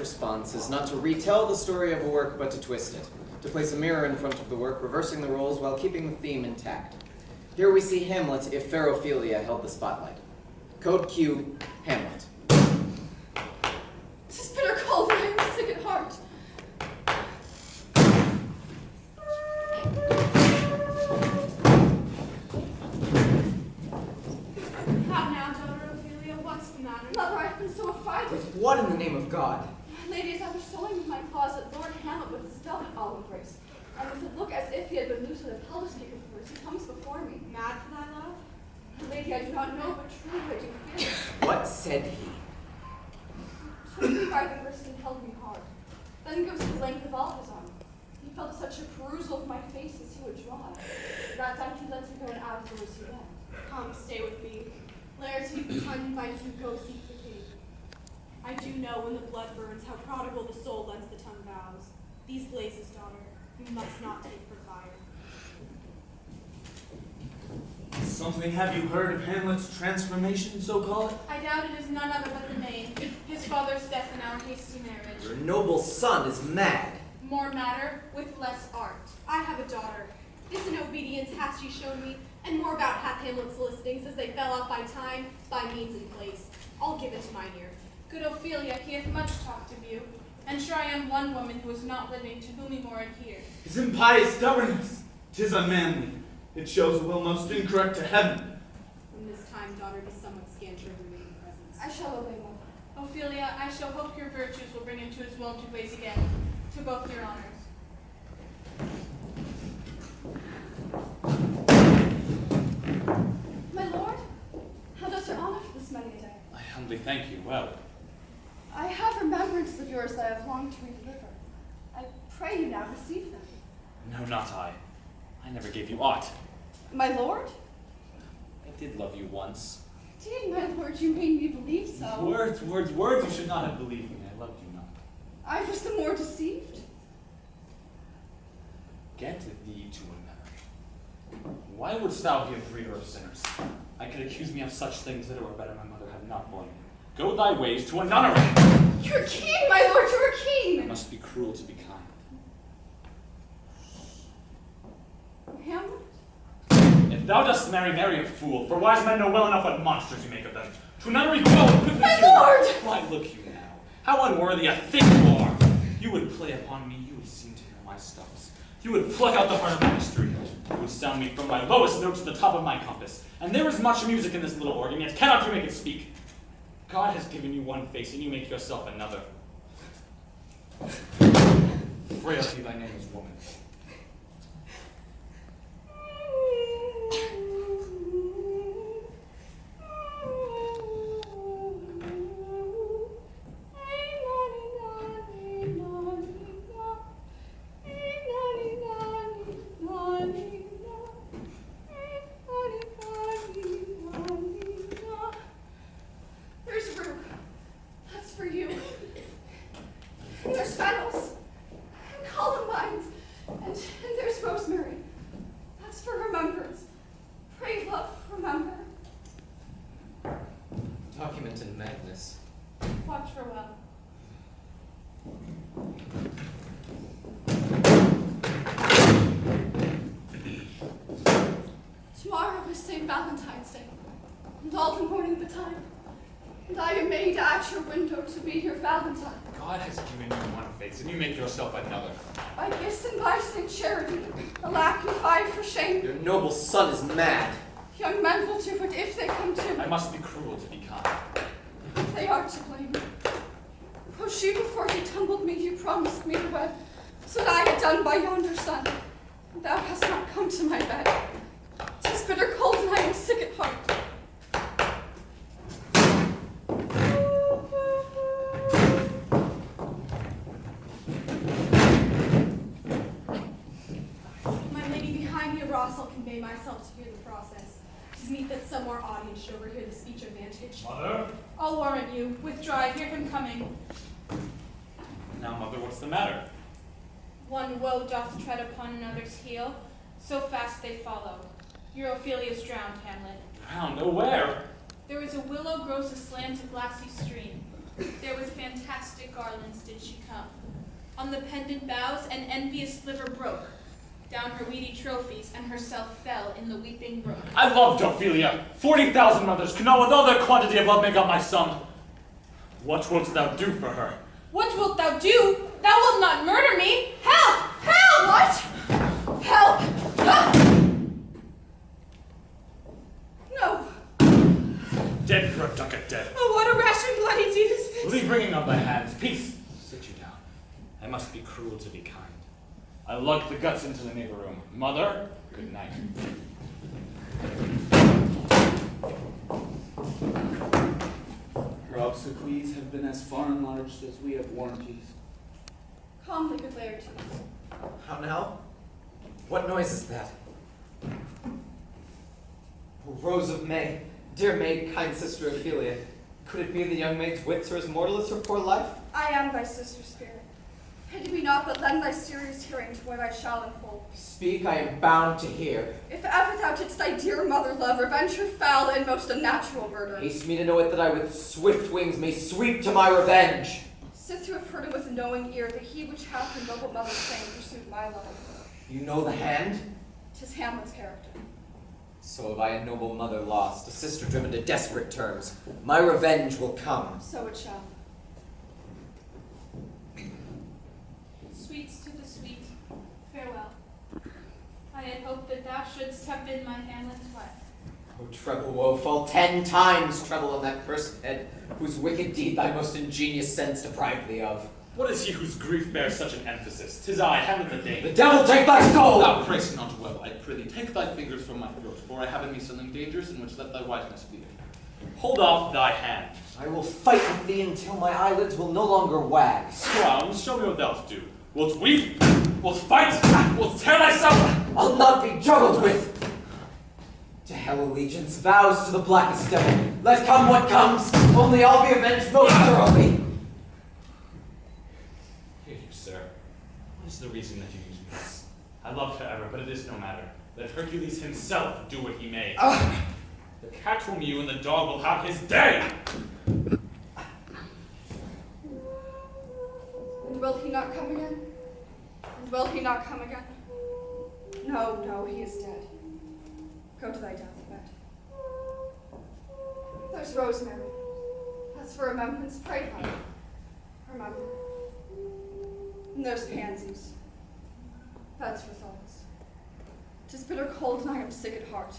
response is not to retell the story of a work, but to twist it, to place a mirror in front of the work, reversing the roles while keeping the theme intact. Here we see Hamlet if fair Ophelia held the spotlight. Code Q, Hamlet. "'Tis bitter cold, and I am sick at heart. How now, daughter Ophelia? What's the matter? Mother, I've been so affrighted. With what in the name of God? Lady, as I was sewing in my closet, Lord Hamlet with his velvet olive race, and with a look as if he had been loosed with a pelvis kick of hers, he comes before me. Mad for thy love? Lady, I do not know, but truly I do fear it. What said he? Took me by the wrist and held me hard. Then goes to the length of all his arm. He felt such a perusal of my face as he would draw it. That time he lets me go and out of doors he went. Come, stay with me. Laertes, the time invites you, go seek the king. I do know when the blood burns how prodigal the soul lends the tongue vows. These blazes, daughter, you must not take for fire. Something have you heard of Hamlet's transformation, so called? I doubt it is none other but the name. His father's death and our hasty marriage. Your noble son is mad. More matter with less art. I have a daughter. This in obedience hath she shown me, and more about hath Hamlet's listings as they fell off by time, by means and place. I'll give it to mine ear. Good Ophelia, he hath much talked of you, and sure I am one woman who is not living to whom he more adheres. His impious stubbornness, 'tis unmanly. It shows a will most incorrect to heaven. From this time, daughter, be somewhat scant your remaining presence. I shall obey, mother. Ophelia, I shall hope your virtues will bring him to his wonted ways again, to both your honors. My lord, how does your honor for this many a day? I humbly thank you well. I have remembrances of yours that I have longed to redeliver. I pray you now receive them. No, not I. I never gave you aught. My lord? I did love you once. Indeed, my lord, you made me believe so. Words, words, words. You should not have believed me. I loved you not. I was the more deceived. Get thee to a memory. Why wouldst thou be a breeder of sinners? I could accuse me of such things that it were better my mother had not borne me. Go thy ways to a nunnery. You're a king, my lord, you're a king! I must be cruel to be kind. Hamlet? If thou dost marry a fool, for wise men know well enough what monsters you make of them. To a nunnery go and quickly. My lord! Why, look you now. How unworthy a thing you are! You would play upon me, you would seem to hear my stuffs. You would pluck out the heart of my mystery. You would sound me from my lowest note to the top of my compass. And there is much music in this little organ, yet cannot you make it speak. God has given you one face, and you make yourself another. Frailty, thy name is woman. There's Rue. That's for you. And there's Fennels. And Columbines. And there's Rosemary. That's for remembrance. Pray, love, remember. Document in madness. Watch her well. Tomorrow is St. Valentine's Day, and all the morning betime. And I am made at your window to be your Valentine. God has given you one face, and you make yourself another. By kiss and by St. Charity, alack and fie for shame. Your noble son is mad. Young men will do it if they come to. I must be cruel to be kind. They are to blame. For she before he tumbled me, you promised me to wed, so that I had done by yonder sun. And thou hast not come to my bed. 'Tis bitter cold, and I am sick at heart. My lady, behind me a Ross, I'll convey myself to hear the process. 'Tis meet that some more audience should overhear the speech of vantage. Mother? I'll warrant you. Withdraw, I hear him coming. Now, mother, what's the matter? One woe doth tread upon another's heel, so fast they follow. Your Ophelia's drowned, Hamlet. Drowned? Oh, where? There is a willow grows aslant a glassy stream. There with fantastic garlands did she come. On the pendant boughs an envious sliver broke. Down her weedy trophies, and herself fell in the weeping brook. I loved Ophelia. 40,000 mothers could not with all their quantity of love make up my sum. What wilt thou do for her? What wilt thou do? Thou wilt not murder me! Help! Help! What? Help! Ah! No. Dead for a ducat dead. Oh, what a rash and bloody deed is this! Leave wringing of thy hands. Peace. Sit you down. I must be cruel to be kind. I lugged the guts into the neighbor room. Mother, good night. Her obsequies have been as far enlarged as we have warranties. Calmly, good Laertes. How now? What noise is that? Oh, Rose of May, dear maid, kind sister Ophelia, could it be the young maid's wits are as mortal as her poor life? I am thy sister's spirit. Pity me not, but lend thy serious hearing to what I shall unfold. Speak, I am bound to hear. If ever thou didst thy dear mother love, revenge her foul and most unnatural murder. Haste me to know it that I with swift wings may sweep to my revenge. Sith you have heard it with a knowing ear, that he which hath her noble mother's fame pursued my love. You know the hand? 'Tis Hamlet's character. So have I a noble mother lost, a sister driven to desperate terms. My revenge will come. So it shall. Sweets to the sweet, farewell. I had hoped that thou shouldst have been my Hamlet's wife. O treble woe, fall 10 times treble on that cursed head, whose wicked deed thy most ingenious sense deprived thee of. What is he whose grief bears such an emphasis? 'Tis I, Hamlet the Dane. The devil take thy soul! Thou prayest not well, I prithee, take thy fingers from my throat, for I have in me some dangers in which let thy wiseness fear. Hold off thy hand. I will fight with thee until my eyelids will no longer wag. Scrounge, show me what thou'lt do. Wilt weep? Wilt fight? Wilt tear thyself? I'll not be juggled with. To hell allegiance, vows to the blackest devil. Let come what comes, only I'll be avenged most thoroughly. Here, sir. What is the reason that you use me thus? I loved her ever, but it is no matter. Let Hercules himself do what he may. The cat will mew and the dog will have his day! And will he not come again? And will he not come again? No, no, he is dead. Go to thy deathbed. There's Rosemary. That's for remembrance. Pray, honey. Remember. And there's pansies. That's for thoughts. 'Tis bitter cold and I am sick at heart.